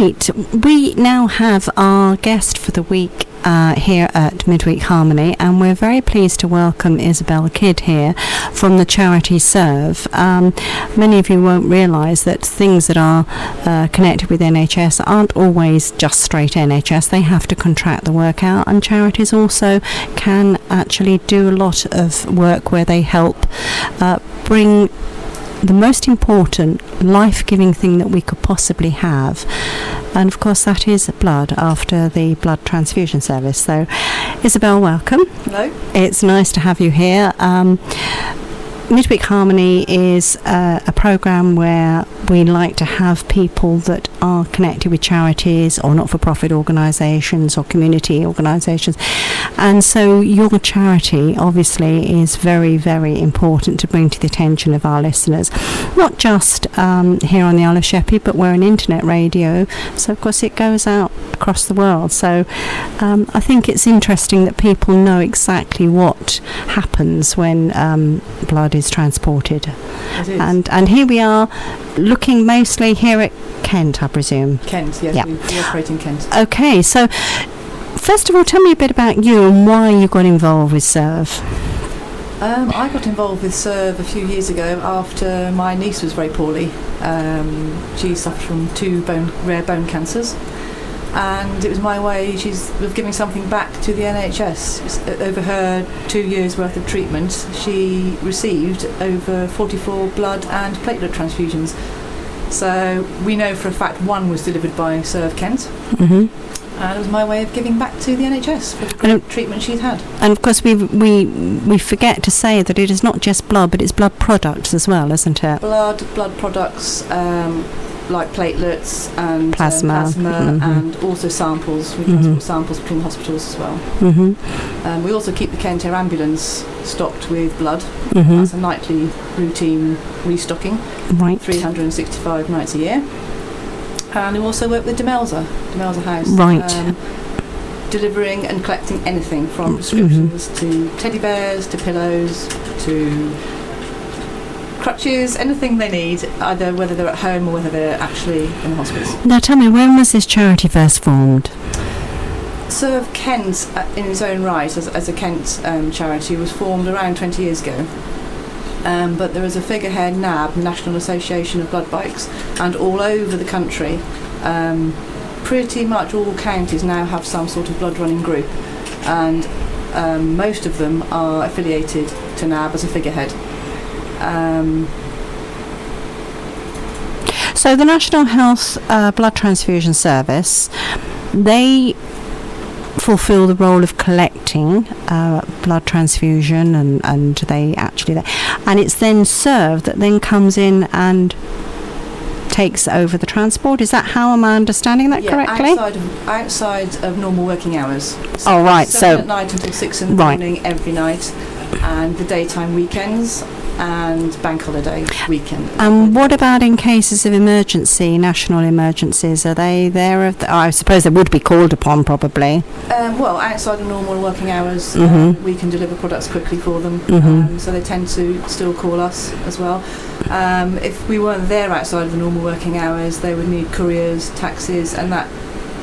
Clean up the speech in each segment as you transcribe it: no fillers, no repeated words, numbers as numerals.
Right, we now have our guest for the week here at Midweek Harmony, and we're very pleased to welcome Isabel Kidd here from the charity SERV. Many of you won't realise that things that are connected with NHS aren't always just straight NHS. They have to contract the work out, and charities also can actually do a lot of work where they help bring the most important life-giving thing that we could possibly have, and of course that is blood after the blood transfusion service. So Isabel, welcome. Hello. It's nice to have you here. Midweek Harmony is a programme where we like to have people that are connected with charities or not-for-profit organisations or community organisations, and so your charity obviously is very, very important to bring to the attention of our listeners, not just here on the Isle of Sheppey, but we're an internet radio, so of course it goes out across the world. So I think it's interesting that people know exactly what happens when blood is transported. It is. And here we are looking mostly here at Kent, I presume. Kent, yes, Yeah. we operate in Kent. Okay, so first of all, tell me a bit about you and why you got involved with SERV. I got involved with SERV a few years ago after my niece was very poorly. She suffered from two rare bone cancers, and it was my way of giving something back to the NHS. Over her 2 years worth of treatment, she received over 44 blood and platelet transfusions. So we know for a fact one was delivered by SERV Kent, and it was my way of giving back to the NHS for the great treatment she'd had. And of course we forget to say that it is not just blood, but it's blood products as well, isn't it? Blood products, like platelets and plasma, and also samples. We transport samples between hospitals as well. We also keep the Kent Air ambulance stocked with blood. That's a nightly routine restocking, Right. 365 nights a year. And we also work with Demelza House, Right. delivering and collecting anything from prescriptions to teddy bears, to pillows, to crutches, anything they need, either whether they're at home or whether they're actually in the hospital. Now tell me, when was this charity first formed? SERV Kent, in its own right, as a Kent charity, was formed around 20 years ago. But there is a figurehead NAB, National Association of Blood Banks, and all over the country, pretty much all counties now have some sort of blood running group, and most of them are affiliated to NAB as a figurehead. So the National Health Blood Transfusion Service, they fulfil the role of collecting blood transfusion, and they actually, and it's then SERV that then comes in and takes over the transport. Is that how am I understanding that correctly? Outside of normal working hours. Oh, right. 7 at night until 6 in the morning every night, and the daytime weekends and bank holiday weekend. And what about in cases of emergency, national emergencies? Are they there? I suppose they would be called upon, probably. Well, outside of normal working hours, we can deliver products quickly for them, so they tend to still call us as well. If we weren't there outside of the normal working hours, they would need couriers, taxis, and that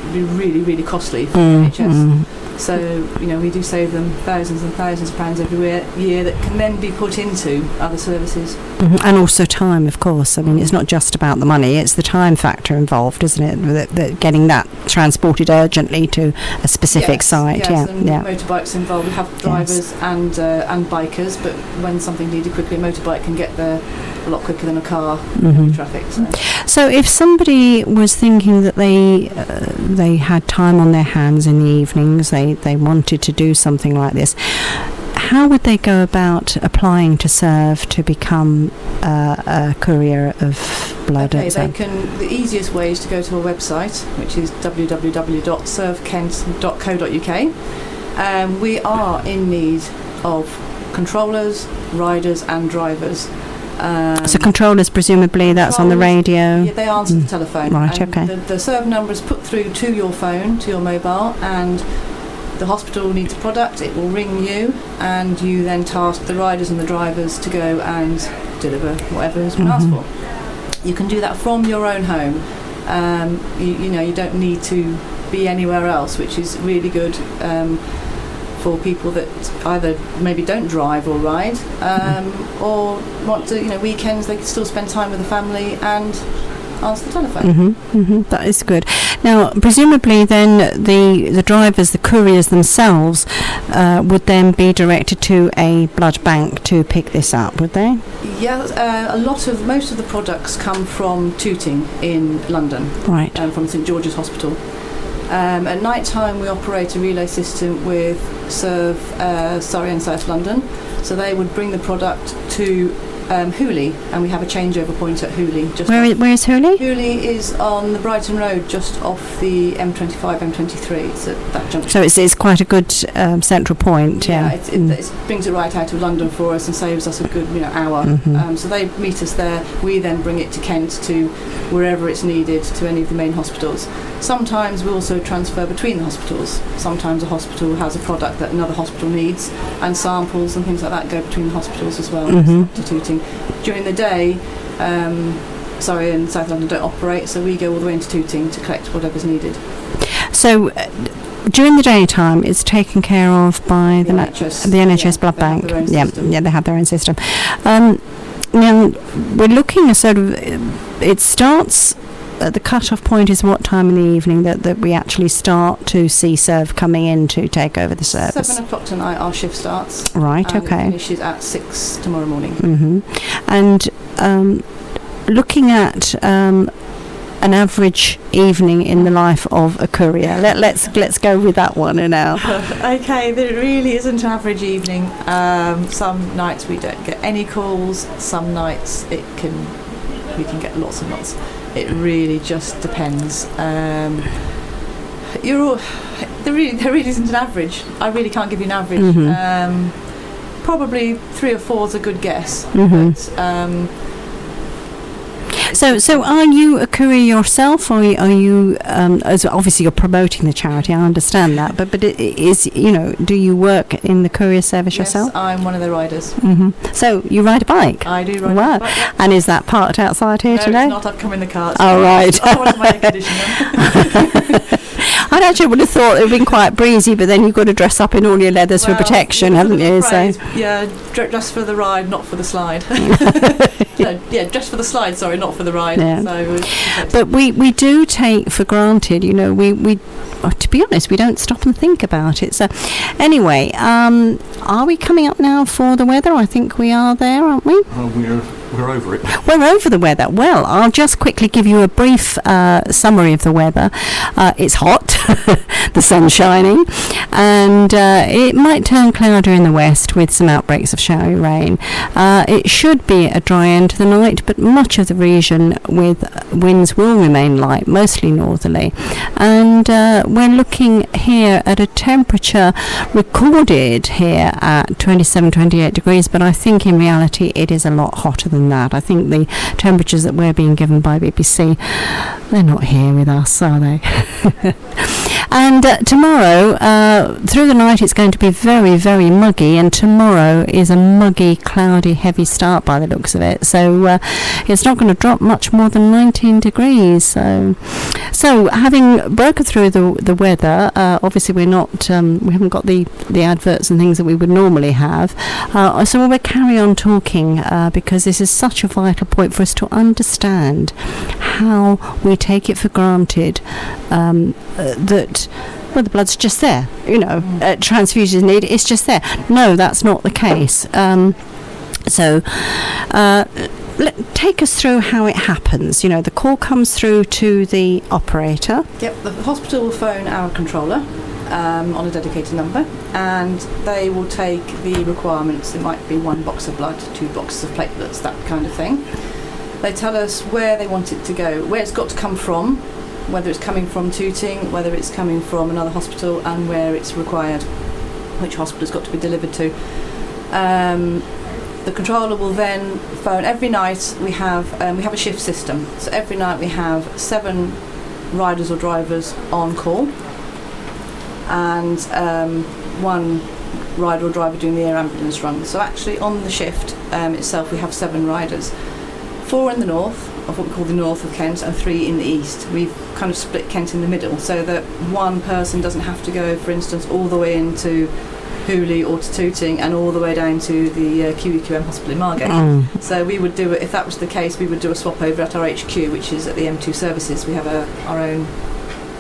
would be really, really costly for the NHS. So, we do save them thousands and thousands of pounds every year that can then be put into other services. And also time, of course. I mean, it's not just about the money, it's the time factor involved, isn't it? That getting that transported urgently to a specific site. Yes, and motorbikes involved. We have drivers and bikers, but when something needed quickly, a motorbike can get there a lot quicker than a car in traffic. So if somebody was thinking that they had time on their hands in the evenings, they wanted to do something like this, how would they go about applying to SERV to become a courier of blood? Okay, the easiest way is to go to our website, which is www.servkent.co.uk. We are in need of controllers, riders and drivers. So controllers, presumably that's on the radio? Yeah, they answer the telephone. Right, and okay. The SERV number is put through to your phone, to your mobile, and the hospital needs a product, it will ring you, and you then task the riders and the drivers to go and deliver whatever has been asked for. You can do that from your own home. You don't need to be anywhere else, which is really good for people that either maybe don't drive or ride, or want to, weekends they can still spend time with the family and answer the telephone. That is good. Now, presumably then the drivers, the couriers themselves, would then be directed to a blood bank to pick this up, would they? Yeah, most of the products come from Tooting in London, right? From St George's Hospital. At night time we operate a relay system with SERV Surrey and South London, so they would bring the product to Hooley, and we have a changeover point at Hooley. Where is Hooley? Hooley is on the Brighton Road, just off the M25, M23. It's at that junction. So it's quite a good central point. Yeah, it brings it right out of London for us and saves us a good hour. So they meet us there. We then bring it to Kent, to wherever it's needed, to any of the main hospitals. Sometimes we also transfer between the hospitals. Sometimes a hospital has a product that another hospital needs, and samples and things like that go between the hospitals as well, to Tooting. During the day, Surrey and South London don't operate, so we go all the way into Tooting to collect whatever's needed. So during the daytime, it's taken care of by the NHS blood bank. Yeah, they have their own system. Now we're looking at it starts. The cut-off point is what time in the evening that we actually start to see SERV coming in to take over the service? 7 o'clock tonight our shift starts. Right, okay. It finishes at 6 tomorrow morning. And looking at an average evening in the life of a courier, let's go with that one now. Okay, there really isn't an average evening. Some nights we don't get any calls, some nights we can get lots and lots. It really just depends. There really isn't an average. I really can't give you an average. Probably 3 or 4 is a good guess. But, So are you a courier yourself, or are you? As obviously you're promoting the charity, I understand that. But it is, do you work in the courier service yourself? Yes, I'm one of the riders. So you ride a bike? I do ride a bike. Yeah. And is that parked outside here today? No, it's not. I've come in the car. Oh, right. I wanted my air conditioner. I actually would have thought it would have been quite breezy, but then you've got to dress up in all your leathers for protection, haven't you? So dress for the ride, not for the slide. Dress for the slide, sorry, not for the ride. Yeah. So, but we do take for granted, we to be honest, we don't stop and think about it. So anyway, are we coming up now for the weather? I think we are there, aren't we? We're over it. We're over the weather. Well, I'll just quickly give you a brief summary of the weather. It's hot, the sun's shining, and it might turn cloudy in the west with some outbreaks of showery rain. It should be a dry end to the night, but much of the region with winds will remain light, mostly northerly. And we're looking here at a temperature recorded here at 27, 28 degrees, but I think in reality it is a lot hotter than that. I think the temperatures that we're being given by BBC, they're not here with us, are they? And tomorrow, through the night, it's going to be very, very muggy, and tomorrow is a muggy, cloudy, heavy start by the looks of it. So it's not going to drop much more than 19 degrees. So having broken through the weather, obviously we haven't got the adverts and things that we would normally have. So we'll carry on talking because this is such a vital point for us to understand how we take it for granted that the blood's just there, transfusions needed, it's just there. No, that's not the case. Take us through how it happens. The call comes through to the operator. Yep, the hospital will phone our controller on a dedicated number, and they will take the requirements. It might be 1 box of blood, 2 boxes of platelets, that kind of thing. They tell us where they want it to go, where it's got to come from, whether it's coming from Tooting, whether it's coming from another hospital, and where it's required, which hospital it's got to be delivered to. The controller will then phone. Every night we have a shift system, so every night we have 7 riders or drivers on call, and 1 rider or driver doing the air ambulance run. So actually on the shift itself we have 7 riders, 4 in the north, of what we call the north of Kent and 3 in the east. We've kind of split Kent in the middle so that one person doesn't have to go, for instance, all the way into Hooley or to Tooting and all the way down to the QEQM hospital in Margate. So we would do it, if that was the case, we would do a swap over at our HQ, which is at the M2 services. We have our own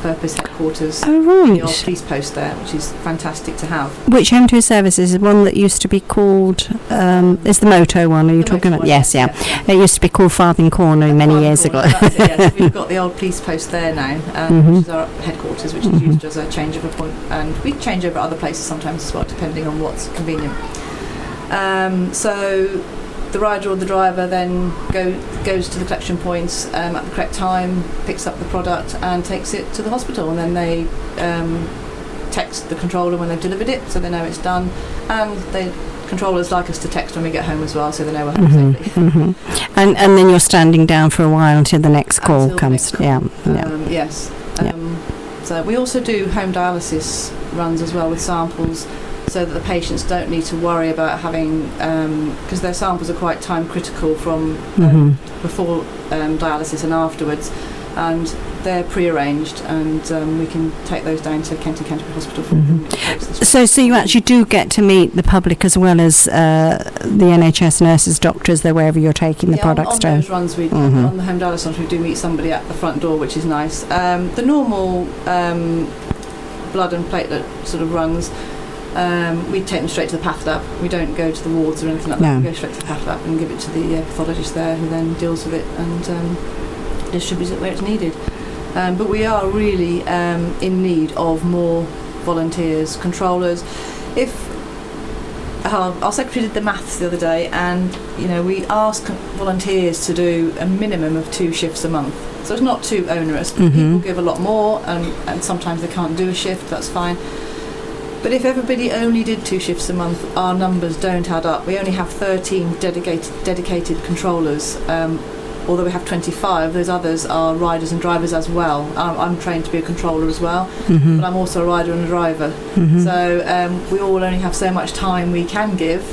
purpose headquarters, Oh, right. the old police post there, which is fantastic to have. Which M2 services is one that used to be called, is the Moto one, are you The talking Moto about? one, Yes, yeah. yeah. It used to be called Farthing Corner many years ago. That's it, yes. We've got the old police post there now, which is our headquarters, which is used as a change of a point, and we change over other places sometimes as well, depending on what's convenient. So the rider or the driver then goes to the collection points at the correct time, picks up the product and takes it to the hospital, and then they text the controller when they've delivered it, so they know it's done, and the controllers like us to text when we get home as well, so they know we're home safely. And then you're standing down for a while until the next call Until the comes. next call. Yeah. Yes. Yeah. So we also do home dialysis runs as well with samples, so that the patients don't need to worry about having, because their samples are quite time critical from before dialysis and afterwards, and they're pre-arranged, and we can take those down to Kent and Canterbury Hospital for them. So you actually do get to meet the public as well as the NHS nurses, doctors, there wherever you're taking the products on to. those runs, on the home dialysis runs, we do meet somebody at the front door, which is nice. The normal blood and platelet sort of runs, we take them straight to the path lab. We don't go to the wards or anything like that. We go straight to the path lab and give it to the pathologist there, who then deals with it and distributes it where it's needed. But we are really in need of more volunteers, controllers. If our secretary did the maths the other day, and we ask volunteers to do a minimum of 2 shifts a month, so it's not too onerous. People give a lot more, and sometimes they can't do a shift. That's fine. But if everybody only did 2 shifts a month, our numbers don't add up. We only have 13 dedicated controllers. Although we have 25, those others are riders and drivers as well. I'm trained to be a controller as well, but I'm also a rider and a driver. So we all only have so much time we can give.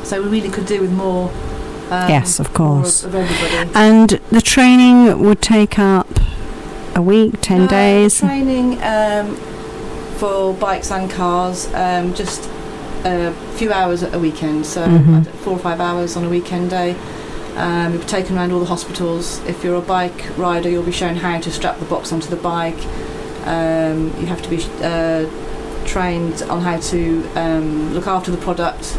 So we really could do with more. Yes, of course. More of everybody. And the training would take up a week, 10 days? The training for bikes and cars, just a few hours at a weekend. So 4 or 5 hours on a weekend day. We've taken around all the hospitals. If you're a bike rider, you'll be shown how to strap the box onto the bike. You have to be trained on how to look after the product,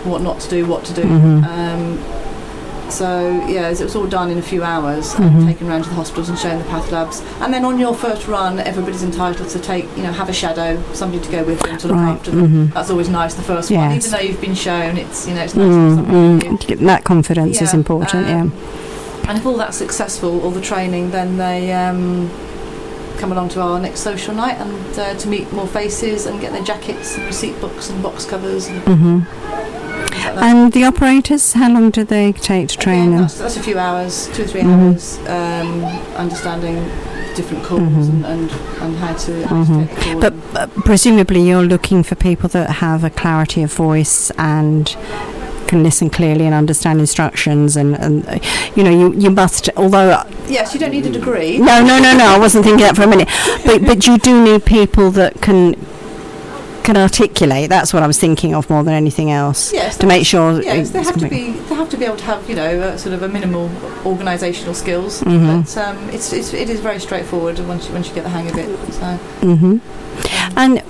what not to do, what to do. So yeah, it was all done in a few hours, taken around to the hospitals and shown the path labs. And then on your first run, everybody's entitled to take, have a shadow, somebody to go with them to look after them. That's always nice. The first one, even though you've been shown, it's it's nice to have somebody with you. That confidence is important. And if all that's successful, all the training, then they come along to our next social night and to meet more faces and get their jackets and receipt books and box covers. And the operators, how long do they take to train them? That's a few hours, 2 or 3 hours, understanding different calls and how to take the call. But presumably you're looking for people that have a clarity of voice and can listen clearly and understand instructions, and you must, although yes, you don't need a degree. No, I wasn't thinking that for a minute, but you do need people that can articulate. That's what I was thinking of more than anything else. Yes, to make sure. Yes, they have to be able to have a sort of a minimal organisational skills. But it is very straightforward once you get the hang of it. So. And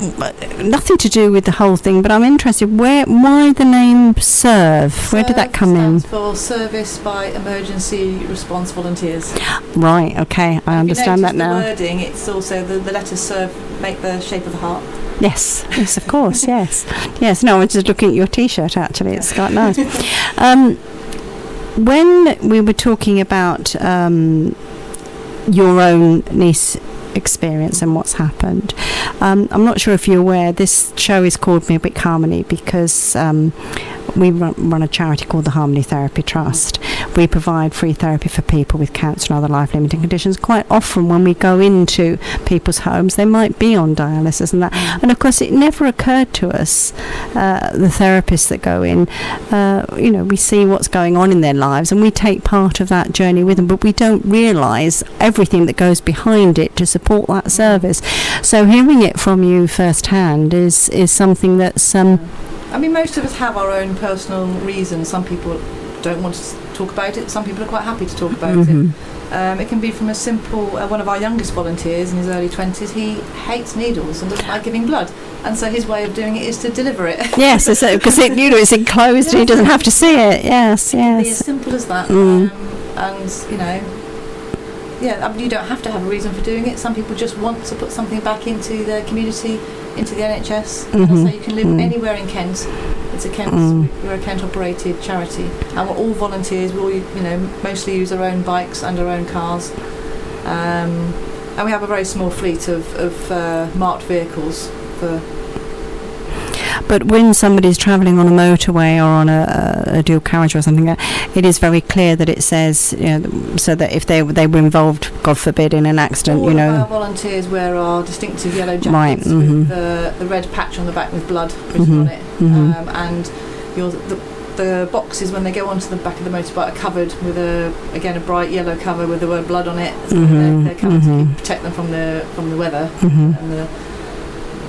nothing to do with the whole thing, but I'm interested. Why the name SERV? Where did that come in? Stands for Service by Emergency Response Volunteers. Right. Okay, I understand that now. The wording, it's also the letters SERV make the shape of a heart. Yes, of course, yes. No, I was just looking at your T-shirt, actually. It's quite nice. When we were talking about your own niece experience and what's happened, I'm not sure if you're aware, this show is called Midweek Harmony because we run a charity called the Harmony Therapy Trust. We provide free therapy for people with cancer and other life-limiting conditions. Quite often when we go into people's homes, they might be on dialysis and that. And of course, it never occurred to us, the therapists that go in, we see what's going on in their lives and we take part of that journey with them, but we don't realise everything that goes behind it to support that service. So hearing it from you firsthand is something that's... I mean, most of us have our own personal reasons. Some people don't want to talk about it. Some people are quite happy to talk about it. It can be from a simple... one of our youngest volunteers in his early 20s, he hates needles and doesn't like giving blood. And so his way of doing it is to deliver it. Yes, because it's enclosed and he doesn't have to see it. Yes. It can be as simple as that. You don't have to have a reason for doing it. Some people just want to put something back into their community, into the NHS. And so you can live anywhere in Kent. We're a Kent-operated charity, and we're all volunteers. We all, mostly use our own bikes and our own cars, and we have a very small fleet of marked vehicles for. But when somebody's travelling on a motorway or on a dual carriage or something, it is very clear that it says, so that if they were involved, God forbid, in an accident, all of our volunteers wear our distinctive yellow jackets with the red patch on the back with blood written on it, and the boxes when they go onto the back of the motorbike are covered with a bright yellow cover with the word blood on it. So they're covered to protect them from the weather and the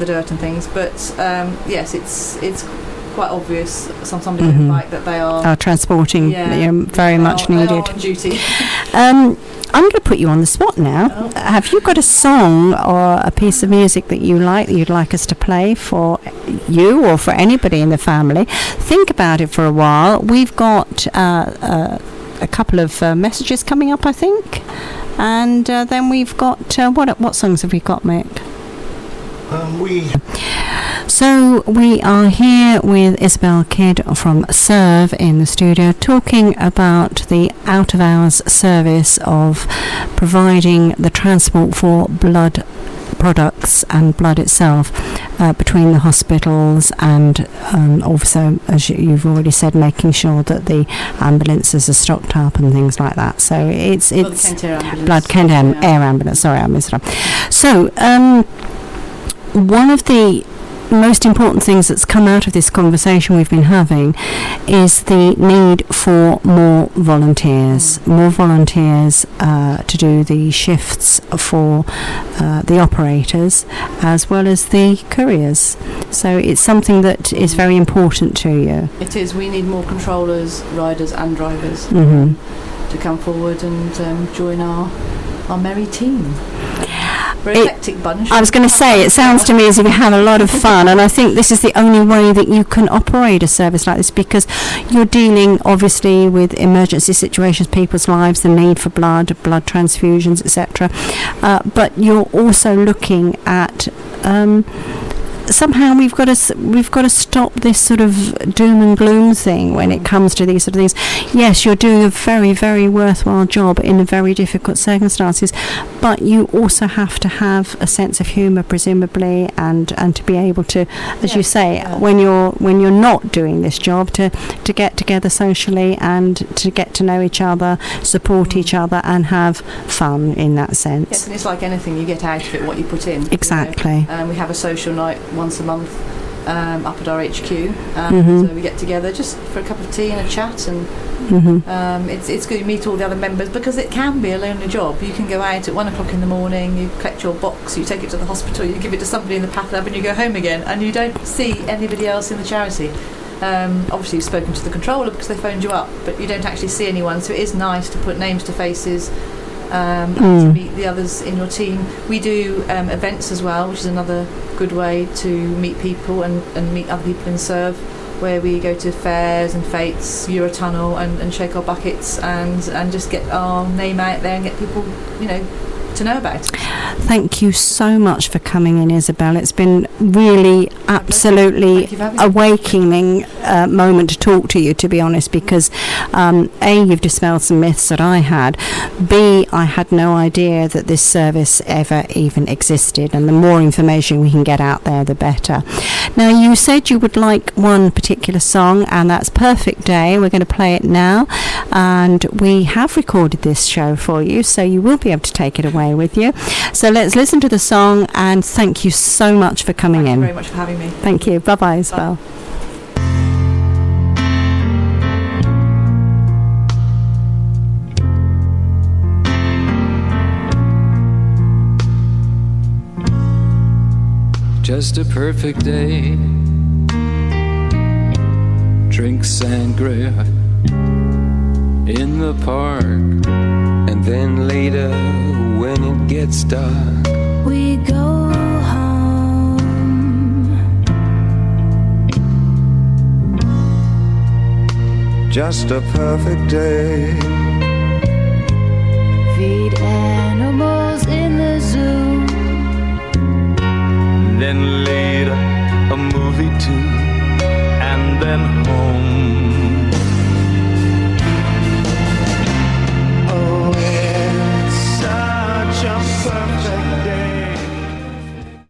dirt and things, but yes, it's quite obvious somebody on the bike that they are transporting. Very much needed. They are on duty. I'm going to put you on the spot now. Have you got a song or a piece of music that you like that you'd like us to play for you or for anybody in the family? Think about it for a while. We've got a couple of messages coming up, I think, and then we've got what songs have we got, Mick? So we are here with Isabel Kidd from SERV in the studio, talking about the out-of-hours service of providing the transport for blood products and blood itself between the hospitals, and also, as you've already said, making sure that the ambulances are stocked up and things like that. So it's Blood Kent Air Ambulance. Sorry, I missed it. So one of the most important things that's come out of this conversation we've been having is the need for more volunteers to do the shifts for the operators as well as the couriers. So it's something that is very important to you. It is. We need more controllers, riders and drivers to come forward and join our merry team. We're an eclectic bunch. I was going to say, it sounds to me as if you have a lot of fun, and I think this is the only way that you can operate a service like this, because you're dealing obviously with emergency situations, people's lives, the need for blood transfusions, etc. But you're also looking at somehow we've got to stop this sort of doom and gloom thing when it comes to these sort of things. Yes, you're doing a very, very worthwhile job in very difficult circumstances, but you also have to have a sense of humour, presumably, and to be able to, as you say, when you're not doing this job, to get together socially and to get to know each other, support each other, and have fun in that sense. Yes, and it's like anything, you get out of it what you put in. Exactly. We have a social night once a month up at our HQ, so we get together just for a cup of tea and a chat, and it's good. You meet all the other members, because it can be a lonely job. You can go out at 1 o'clock in the morning, you collect your box, you take it to the hospital, you give it to somebody in the path lab, and you go home again, and you don't see anybody else in the charity. Obviously you've spoken to the controller because they phoned you up, but you don't actually see anyone, so it is nice to put names to faces and to meet the others in your team. We do events as well, which is another good way to meet people and meet other people in SERV, where we go to fairs and fetes, Eurotunnel, and shake our buckets and just get our name out there and get people, to know about it. Thank you so much for coming in, Isabel. It's been really absolutely awakening moment to talk to you, to be honest, because A, you've dispelled some myths that I had. B, I had no idea that this service ever even existed, and the more information we can get out there, the better. Now, you said you would like one particular song, and that's Perfect Day. We're going to play it now, and we have recorded this show for you, so you will be able to take it away with you. So let's listen to the song, and thank you so much for coming in. Thank you very much for having me. Thank you. Bye-bye, Isabel. Bye. Just a perfect day. Drink sangria in the park. And then later when it gets dark, we go home. just a perfect day. Feed animals in the zoo. Then later a movie too.